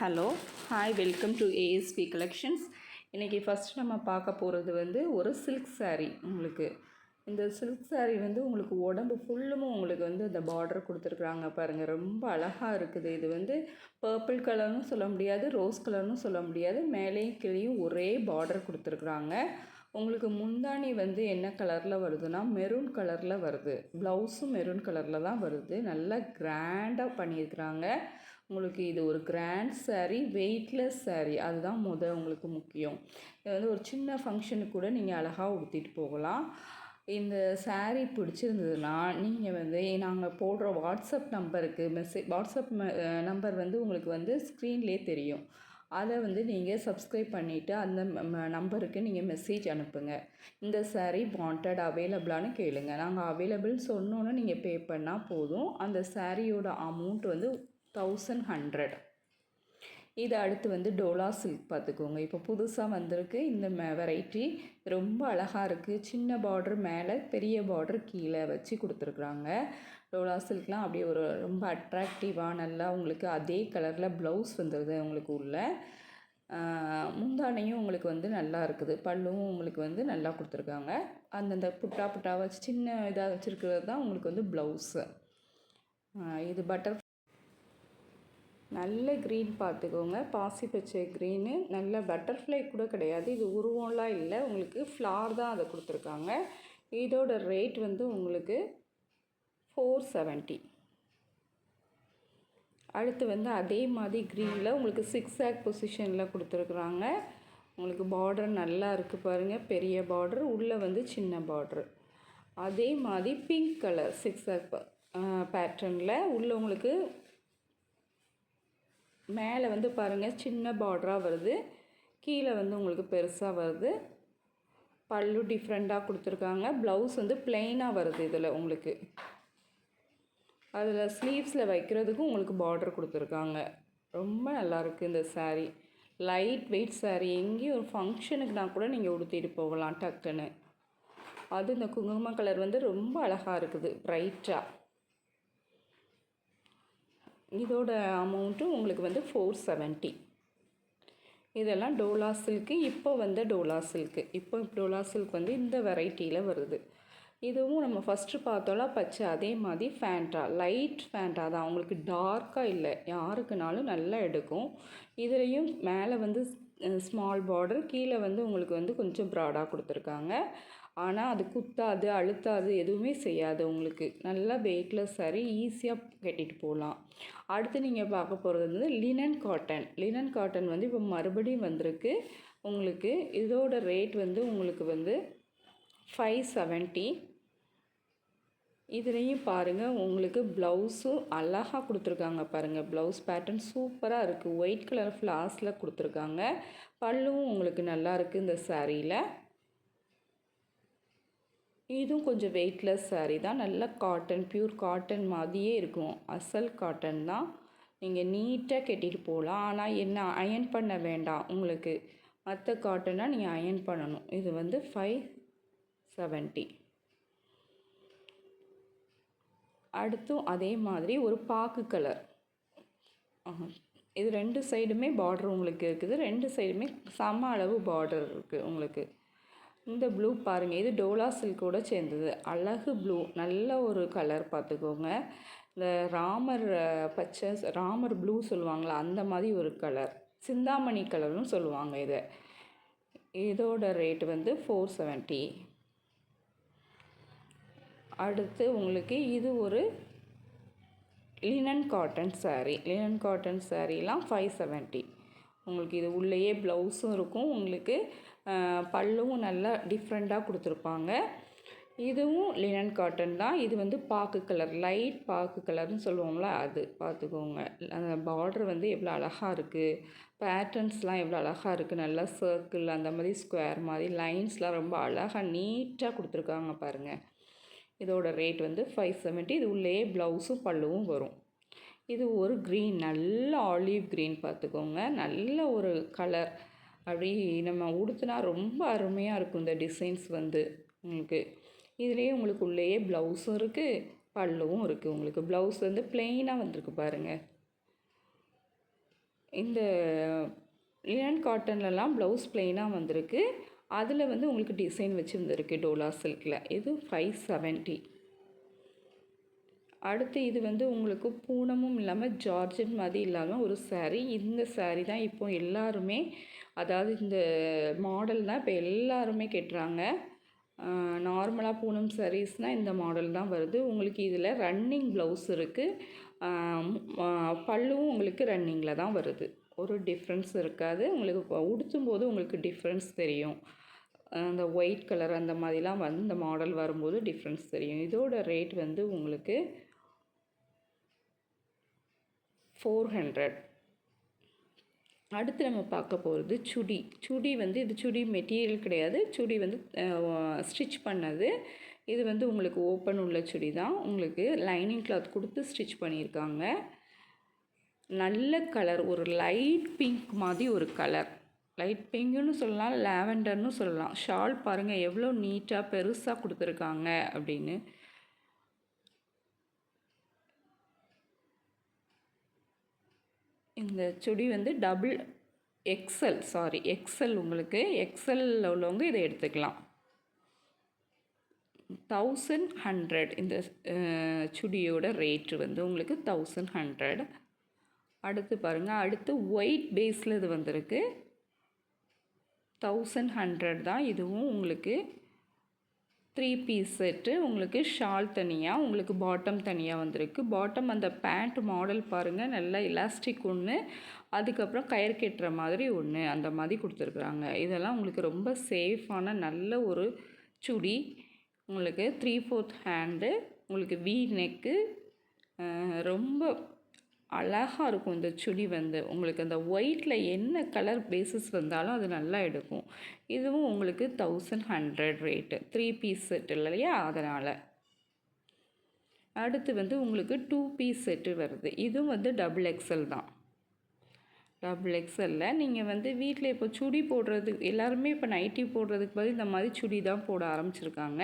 Hello hi welcome to ASP collections. இன்றைக்கி first நம்ம பார்க்க போகிறது வந்து ஒரு சில்க் saree. உங்களுக்கு இந்த சில்க் saree வந்து உங்களுக்கு உடம்பு ஃபுல்லும் உங்களுக்கு வந்து இந்த பார்டர் கொடுத்துருக்குறாங்க பாருங்கள், ரொம்ப அழகாக இருக்குது. இது வந்து பர்பிள் கலர்னு சொல்ல முடியாது, ரோஸ் கலர்னு சொல்ல முடியாது, மேலேயும் கீழேயும் ஒரே பார்டர் கொடுத்துருக்குறாங்க. உங்களுக்கு முந்தானி வந்து என்ன கலரில் வருதுன்னா மெரூன் கலரில் வருது, ப்ளவுஸும் மெரூன் கலரில் தான் வருது. நல்லா கிராண்டாக பண்ணியிருக்கிறாங்க. உங்களுக்கு இது ஒரு கிராண்ட் saree, வெயிட்லெஸ் saree, அதுதான் உங்களுக்கு முக்கியம். இது வந்து ஒரு சின்ன ஃபங்க்ஷனுக்கு கூட நீங்கள் அழகாக உடுத்திட்டு போகலாம். இந்த saree பிடிச்சிருந்ததுன்னா நீங்கள் வந்து நாங்கள் போடுற வாட்ஸ்அப் நம்பருக்கு வாட்ஸ்அப் நம்பர் வந்து உங்களுக்கு வந்து ஸ்க்ரீன்லேயே தெரியும். அதை வந்து நீங்கள் சப்ஸ்கிரைப் பண்ணிவிட்டு அந்த நம்பருக்கு நீங்கள் மெசேஜ் அனுப்புங்க. இந்த saree வாண்டட் அவைலபிளானு கேளுங்க. நாங்கள் அவைலபிள் சொன்னோன்னே நீங்கள் பே பண்ணால் போதும். அந்த சாரியோட அமௌண்ட் வந்து 1100. இது அடுத்து வந்து டோலா சில்க் பார்த்துக்கோங்க. இப்போ புதுசாக வந்திருக்கு இந்த வெரைட்டி. ரொம்ப அழகாக இருக்குது. சின்ன பார்டர் மேலே, பெரிய பார்டர் கீழே வச்சு கொடுத்துருக்குறாங்க. டோலா சில்க்லாம் அப்படியே ஒரு ரொம்ப அட்ராக்டிவாக நல்லா உங்களுக்கு அதே கலரில் ப்ளவுஸ் வந்துடுது. உங்களுக்கு உள்ள முந்தானையும் உங்களுக்கு வந்து நல்லா இருக்குது. பல்லுவும் உங்களுக்கு வந்து நல்லா கொடுத்துருக்காங்க. அந்தந்த புட்டா புட்டா வச்சு சின்ன இதாக வச்சுருக்கிறது தான் உங்களுக்கு வந்து ப்ளவுஸு. இது நல்ல க்ரீன் பார்த்துக்கோங்க, பாசி பச்சை க்ரீனு. நல்ல பட்டர்ஃப்ளை கூட கிடையாது, இது உருவம்லாம் இல்லை, உங்களுக்கு ஃப்ளார் தான் அதை கொடுத்துருக்காங்க. இதோட ரேட் வந்து உங்களுக்கு 470. அடுத்து வந்து அதே மாதிரி க்ரீனில் உங்களுக்கு 6 பொசிஷனில் கொடுத்துருக்குறாங்க. உங்களுக்கு பார்டர் நல்லா இருக்குது பாருங்கள், பெரிய பார்டர், உள்ளே வந்து சின்ன பார்டர். அதே மாதிரி பிங்க் கலர் 6 பேட்டர்னில் உள்ள உங்களுக்கு மேலே வந்து பாருங்கள் சின்ன பார்டராக வருது, கீழே வந்து உங்களுக்கு பெருசாக வருது. பல்லு டிஃப்ரெண்ட்டாக கொடுத்துருக்காங்க. ப்ளவுஸ் வந்து பிளெயினாக வருது. இதில் உங்களுக்கு அதில் ஸ்லீவ்ஸில் வைக்கிறதுக்கும் உங்களுக்கு பார்டர் கொடுத்துருக்காங்க. ரொம்ப நல்லாயிருக்கு இந்த saree. Light weight saree. எங்கேயும் ஒரு ஃபங்க்ஷனுக்குனா கூட நீங்கள் உடுத்திட்டு போகலாம் டக்குன்னு. அது இந்த குங்கும கலர் வந்து ரொம்ப அழகாக இருக்குது, ப்ரைட்டாக. இதோட அமௌண்ட்டும் உங்களுக்கு வந்து 470. இதெல்லாம் டோலா சில்க்கு. இப்போ வந்த டோலா சில்க்கு. இப்போ டோலா சில்க் வந்து இந்த வெரைட்டியில் வருது. இதுவும் நம்ம ஃபஸ்ட்டு பார்த்தோம்ல பச்சை, அதே மாதிரி ஃபேண்டா, லைட் ஃபேண்டா தான், உங்களுக்கு டார்க்காக இல்லை, யாருக்குனாலும் நல்லா எடுக்கும். இதுலேயும் மேலே வந்து ஸ்மால் பார்டர், கீழே வந்து உங்களுக்கு வந்து கொஞ்சம் ப்ராடாக கொடுத்துருக்காங்க. ஆனால் அது குத்தாது, அழுத்தாது, எதுவுமே செய்யாது. உங்களுக்கு நல்லா வெயிட்லெஸ் saree, ஈஸியாக கட்டிட்டு போகலாம். அடுத்து நீங்கள் பார்க்க போகிறது வந்து லினன் காட்டன். லினன் காட்டன் வந்து இப்போ மறுபடியும் வந்திருக்கு. உங்களுக்கு இதோட ரேட் வந்து உங்களுக்கு வந்து 570. இதுலேயும் பாருங்கள் உங்களுக்கு ப்ளவுஸும் அழகாக கொடுத்துருக்காங்க பாருங்கள். ப்ளவுஸ் பேட்டர்ன் சூப்பராக இருக்குது. ஒயிட் கலர் ஃப்ளாஸில் கொடுத்துருக்காங்க. பல்லுவும் உங்களுக்கு நல்லா இருக்குது இந்த சாரியில். இதுவும் கொஞ்சம் வெயிட்லெஸ் saree தான். நல்ல காட்டன், பியூர் காட்டன் மாதிரியே இருக்கும். அசல் காட்டன் தான். நீங்கள் நீட்டாக கட்டிட்டு போகலாம். ஆனால் என்ன, அயன் பண்ண வேண்டாம். உங்களுக்கு மற்ற காட்டனாக நீங்கள் அயன் பண்ணணும். இது வந்து 570. அடுத்தும் அதே மாதிரி ஒரு பாக்கு கலர். இது 2 சைடுமே பார்டர் உங்களுக்கு இருக்குது. 2 சைடுமே சம அளவு பார்டர் இருக்குது உங்களுக்கு. இந்த ப்ளூ பாருங்கள், இது டோலா சில்கோட சேர்ந்தது. அழகு ப்ளூ, நல்ல ஒரு கலர் பார்த்துக்கோங்க. இந்த ராமர் பச்சை, ராமர் ப்ளூ சொல்லுவாங்களா, அந்த மாதிரி ஒரு கலர். சிந்தாமணி கலர்னு சொல்லுவாங்க இதை. இதோட ரேட் வந்து 470. அடுத்து உங்களுக்கு இது ஒரு linen cotton saree. Linen cotton சாரீலாம் 570. உங்களுக்கு இது உள்ளேயே ப்ளவுஸும் இருக்கும். உங்களுக்கு பல்லுவும் நல்லா டிஃப்ரெண்ட்டாக கொடுத்துருப்பாங்க. இதுவும் லினன் காட்டன் தான். இது வந்து பாக்கு கலர், லைட் பாக்கு கலர்னு சொல்லுவோம்ல, அது பார்த்துக்கோங்க. அந்த பார்டர் வந்து எவ்வளோ அழகாக இருக்குது, பேட்டர்ன்ஸ்லாம் எவ்வளோ அழகாக இருக்குது. நல்லா சர்க்கிள், அந்த மாதிரி ஸ்கொயர் மாதிரி லைன்ஸ்லாம் ரொம்ப அழகாக நீட்டாக கொடுத்துருக்காங்க பாருங்கள். இதோட ரேட் வந்து 570. இது உள்ளேயே ப்ளவுஸும் பல்லுவும் வரும். இது ஒரு க்ரீன், நல்ல ஆலிவ் க்ரீன் பார்த்துக்கோங்க. நல்ல ஒரு கலர். அப்படி நம்ம உடுத்தினா ரொம்ப அருமையாக இருக்கும் இந்த டிசைன்ஸ் வந்து உங்களுக்கு. இதுலேயே உங்களுக்கு உள்ளேயே ப்ளவுஸும் இருக்குது, பல்லுவும் இருக்குது. உங்களுக்கு ப்ளவுஸ் வந்து பிளெயினாக வந்திருக்கு பாருங்கள். இந்த லினன் காட்டன்லலாம் ப்ளவுஸ் ப்ளைனாக வந்திருக்கு. அதில் வந்து உங்களுக்கு டிசைன் வச்சு வந்திருக்கு டோலா சில்கில். இது 570. அடுத்து இது வந்து உங்களுக்கு பூனமும் இல்லாமல் ஜார்ஜெட் மாதிரி இல்லாமல் ஒரு saree. இந்த saree தான் இப்போ எல்லாருமே, அதாவது இந்த மாடல் தான் இப்போ எல்லாருமே கட்டுறாங்க. நார்மலாக பூனம் சாரீஸ்னால் இந்த மாடல் தான் வருது. உங்களுக்கு இதில் ரன்னிங் ப்ளவுஸ் இருக்குது. பல்லுவும் உங்களுக்கு ரன்னிங்கில் தான் வருது. ஒரு டிஃப்ரென்ஸ் இருக்காது. உங்களுக்கு உடுத்தும் போது உங்களுக்கு டிஃப்ரென்ஸ் தெரியும். அந்த ஒயிட் கலர் அந்த மாதிரிலாம் வந்து இந்த மாடல் வரும்போது டிஃப்ரென்ஸ் தெரியும். இதோட ரேட் வந்து உங்களுக்கு 400. அடுத்து நம்ம பார்க்க போகிறது சுடி. சுடி வந்து இது சுடி மெட்டீரியல் கிடையாது. சுடி வந்து ஸ்டிச் பண்ணது. இது வந்து உங்களுக்கு ஓப்பன் உள்ள சுடி தான். உங்களுக்கு லைனிங் கிளாத் கொடுத்து ஸ்டிச் பண்ணியிருக்காங்க. நல்ல கலர், ஒரு லைட் பிங்க் மாதிரி ஒரு கலர். லைட் பிங்க்குன்னு சொல்லலாம், லாவெண்டர்னு சொல்லலாம். ஷால் பாருங்கள் எவ்வளோ நீட்டாக பெருசாக கொடுத்துருக்காங்க அப்படின்னு. இந்த சுடி வந்து டபுள் எக்ஸல் உங்களுக்கு எக்ஸலில் உள்ளவங்க இதை எடுத்துக்கலாம். 1100 இந்த சுடியோட ரேட்டு வந்து உங்களுக்கு 1100. அடுத்து பாருங்கள், அடுத்து ஒயிட் பேஸில் இது வந்திருக்கு. 1100 தான். இதுவும் உங்களுக்கு 3 பீஸ் செட்டு. உங்களுக்கு ஷால் தனியாக, உங்களுக்கு பாட்டம் தனியாக வந்திருக்கு. பாட்டம் அந்த பேண்ட் மாடல் பாருங்கள், நல்லா எலாஸ்டிக் ஒன்று, அதுக்கப்புறம் கயிறு கட்டுற மாதிரி ஒன்று, அந்த மாதிரி கொடுத்துருக்குறாங்க. இதெல்லாம் உங்களுக்கு ரொம்ப சேஃபான நல்ல ஒரு சுடி. உங்களுக்கு 3/4 ஹேண்டு, உங்களுக்கு வி நெக்கு, ரொம்ப அழகாக இருக்கும் இந்த சுடி வந்து. உங்களுக்கு அந்த ஒயிட்டில் என்ன கலர் பேஸஸ் வந்தாலும் அது நல்லா எடுக்கும். இதுவும் உங்களுக்கு 1100 ரேட்டு. 3 பீஸ் செட் இல்லையா, அதனால். அடுத்து வந்து உங்களுக்கு 2 பீஸ் செட்டு வருது. இதுவும் வந்து டபுள் எக்ஸல் தான். டபுள் எக்ஸலில் நீங்கள் வந்து வீட்டில் இப்போ சுடி போடுறதுக்கு எல்லாருமே இப்போ நைட்டி போடுறதுக்கு பதில் இந்த மாதிரி சுடி தான் போட ஆரம்பிச்சிருக்காங்க.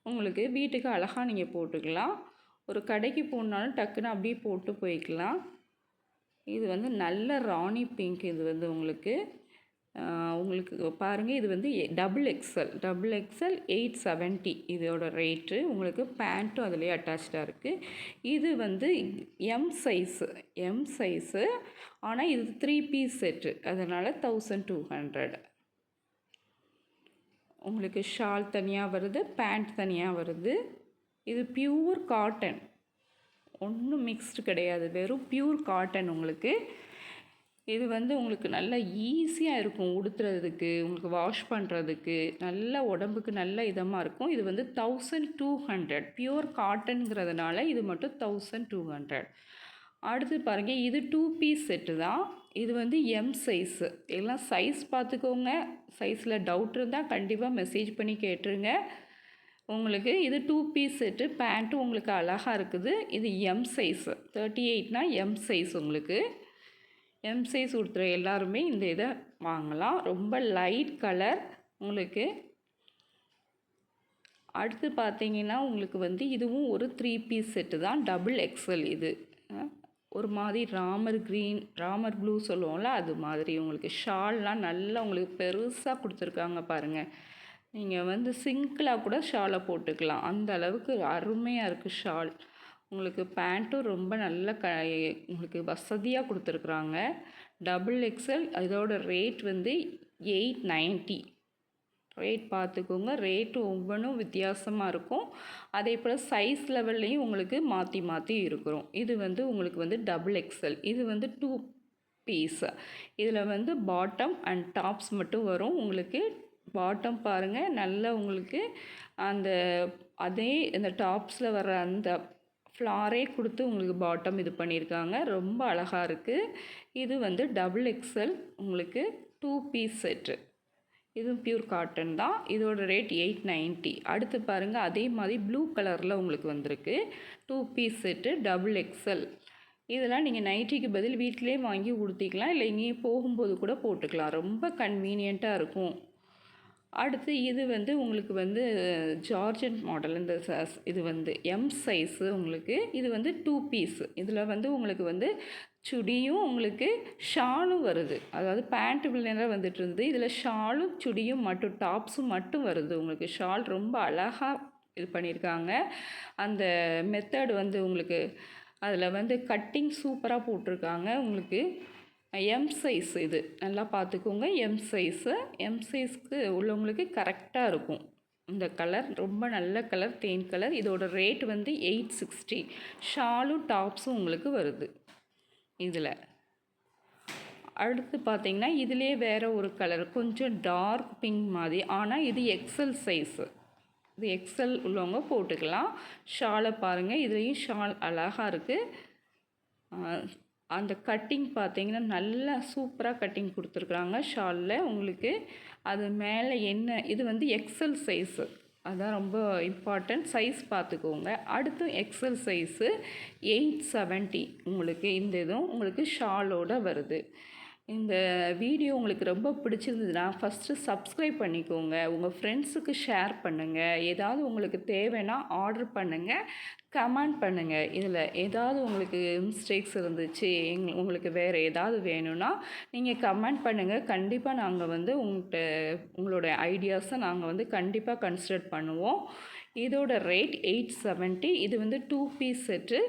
உங்களுக்கு வீட்டுக்கு அழகாக நீங்கள் போட்டுக்கலாம். ஒரு கடைக்கு போனாலும் டக்குன்னு அப்படியே போட்டு போய்க்கலாம். இது வந்து நல்ல ராணி பிங்க். இது வந்து உங்களுக்கு பாருங்கள், இது வந்து டபுள் எக்ஸல் 870 இதோட ரேட்டு. உங்களுக்கு பேண்ட்டும் அதிலே அட்டாச்சாக இருக்குது. இது வந்து எம் சைஸு, ஆனால் இது 3 பீஸ் செட்டு, அதனால் 1200. உங்களுக்கு ஷால் தனியாக வருது, பேண்ட் தனியாக வருது. இது பியூர் காட்டன், ஒன்றும் மிக்ஸ்டு கிடையாது, வெறும் பியூர் காட்டன். உங்களுக்கு இது வந்து உங்களுக்கு நல்லா ஈஸியாக இருக்கும் உடுத்துறதுக்கு, உங்களுக்கு வாஷ் பண்ணுறதுக்கு, நல்ல உடம்புக்கு நல்ல இதமாக இருக்கும். இது வந்து 1200. பியூர் காட்டனுங்கிறதுனால இது மட்டும் 1200. அடுத்து பாருங்கள், இது 2 பீஸ் செட்டு தான். இது வந்து எம் சைஸு. எல்லாம் சைஸ் பார்த்துக்கோங்க. சைஸில் டவுட் இருந்தால் கண்டிப்பாக மெசேஜ் பண்ணி கேட்டுருங்க. உங்களுக்கு இது 2 பீஸ் செட்டு. பேண்ட்டும் உங்களுக்கு அழகாக இருக்குது. இது எம் சைஸு, 38னா எம் சைஸ். உங்களுக்கு எம் சைஸ் கொடுத்துற எல்லாருமே இந்த இதை வாங்கலாம். ரொம்ப லைட் கலர் உங்களுக்கு. அடுத்து பார்த்தீங்கன்னா உங்களுக்கு வந்து இதுவும் ஒரு 3 பீஸ் செட்டு தான், டபுள் எக்ஸல். இது ஒரு மாதிரி ராமர் ப்ளூ சொல்லுவோம்ல, அது மாதிரி. உங்களுக்கு ஷால்லாம் நல்லா உங்களுக்கு பெருசாக கொடுத்துருக்காங்க பாருங்கள். நீங்கள் வந்து சிங்கிளாக கூட ஷாலை போட்டுக்கலாம், அந்த அளவுக்கு அருமையாக இருக்குது ஷால். உங்களுக்கு பேண்ட்டும் ரொம்ப நல்ல உங்களுக்கு வசதியாக கொடுத்துருக்குறாங்க. Double XL. இதோட ரேட் வந்து 890. ரேட் பார்த்துக்கோங்க. ரேட்டு ஒவ்வொன்றும் வித்தியாசமாக இருக்கும். அதே போல் சைஸ் லெவல்லையும் உங்களுக்கு மாற்றி இருக்கிறோம். இது வந்து உங்களுக்கு வந்து டபுள் எக்ஸல். இது வந்து 2 பீஸ். இதில் வந்து பாட்டம் அண்ட் டாப்ஸ் மட்டும் வரும். உங்களுக்கு பாட்டம் பாருங்கள், நல்லா உங்களுக்கு அதே இந்த டாப்ஸில் வர அந்த ஃப்ளாரே கொடுத்து உங்களுக்கு பாட்டம் இது பண்ணியிருக்காங்க. ரொம்ப அழகாக இருக்குது. இது வந்து டபுள் எக்ஸல், உங்களுக்கு 2 பீஸ் செட்டு. இதுவும் பியூர் காட்டன் தான். இதோட ரேட் 890. அடுத்து பாருங்கள், அதே மாதிரி ப்ளூ கலரில் உங்களுக்கு வந்திருக்கு. 2 பீஸ் செட்டு, டபுள் எக்ஸல். இதெல்லாம் நீங்கள் நைட்டிக்கு பதில் வீட்டிலே வாங்கி உடுத்திக்கலாம், இல்லை எங்கேயும் போகும்போது கூட போட்டுக்கலாம். ரொம்ப கன்வீனியண்ட்டாக இருக்கும். அடுத்து இது வந்து உங்களுக்கு வந்து ஜார்ஜெட் மாடல். இந்த இது வந்து எம் சைஸு உங்களுக்கு. இது வந்து 2 பீஸ். இதில் வந்து உங்களுக்கு வந்து சுடியும் உங்களுக்கு ஷாலும் வருது. அதாவது பேண்ட் நேரம் வந்துட்டு இருந்து இதில் ஷாலும் சுடியும் மட்டும் டாப்ஸும் மட்டும் வருது. உங்களுக்கு ஷால் ரொம்ப அழகாக இது பண்ணியிருக்காங்க. அந்த மெத்தட் வந்து உங்களுக்கு அதில் வந்து கட்டிங் சூப்பராக போட்டிருக்காங்க. உங்களுக்கு எம் சைஸ் இது நல்லா பார்த்துக்கோங்க. எம் சைஸ்க்கு உள்ளவங்களுக்கு கரெக்டாக இருக்கும். இந்த கலர் ரொம்ப நல்ல கலர், தேன் கலர். இதோட ரேட் வந்து 860. ஷாலும் டாப்ஸும் உங்களுக்கு வருது இதில். அடுத்து பார்த்தீங்கன்னா இதுலேயே வேறு ஒரு கலர் கொஞ்சம் டார்க் பிங்க் மாதிரி, ஆனால் இது எக்ஸல் சைஸு. இது எக்ஸல் உள்ளவங்க போட்டுக்கலாம். ஷாலை பாருங்கள், இதுலேயும் ஷால் அழகாக இருக்குது. அந்த கட்டிங் பார்த்தீங்கன்னா நல்லா சூப்பராக கட்டிங் கொடுத்துருக்குறாங்க ஷாலில் உங்களுக்கு. அது மேலே என்ன இது வந்து எக்ஸல் சைஸு, அதான் ரொம்ப இம்பார்ட்டன்ட். சைஸ் பார்த்துக்கோங்க. அடுத்து எக்ஸல் சைஸு 870 உங்களுக்கு. இந்த இதுவும் உங்களுக்கு ஷாலோடு வருது. இந்த வீடியோ உங்களுக்கு ரொம்ப பிடிச்சிருந்ததுன்னா ஃபஸ்ட்டு சப்ஸ்கிரைப் பண்ணிக்கோங்க. உங்கள் ஃப்ரெண்ட்ஸுக்கு ஷேர் பண்ணுங்கள். ஏதாவது உங்களுக்கு தேவைன்னா ஆர்டர் பண்ணுங்கள், கமெண்ட் பண்ணுங்கள். இதில் ஏதாவது உங்களுக்கு மிஸ்டேக்ஸ் இருந்துச்சு, உங்களுக்கு வேறு ஏதாவது வேணும்னா நீங்கள் கமெண்ட் பண்ணுங்கள். கண்டிப்பாக நாங்கள் வந்து உங்களோட ஐடியாஸை நாங்கள் வந்து கண்டிப்பாக கன்சிடர் பண்ணுவோம். இதோட ரேட் 870. இது வந்து 2 பீஸ் செட்டு.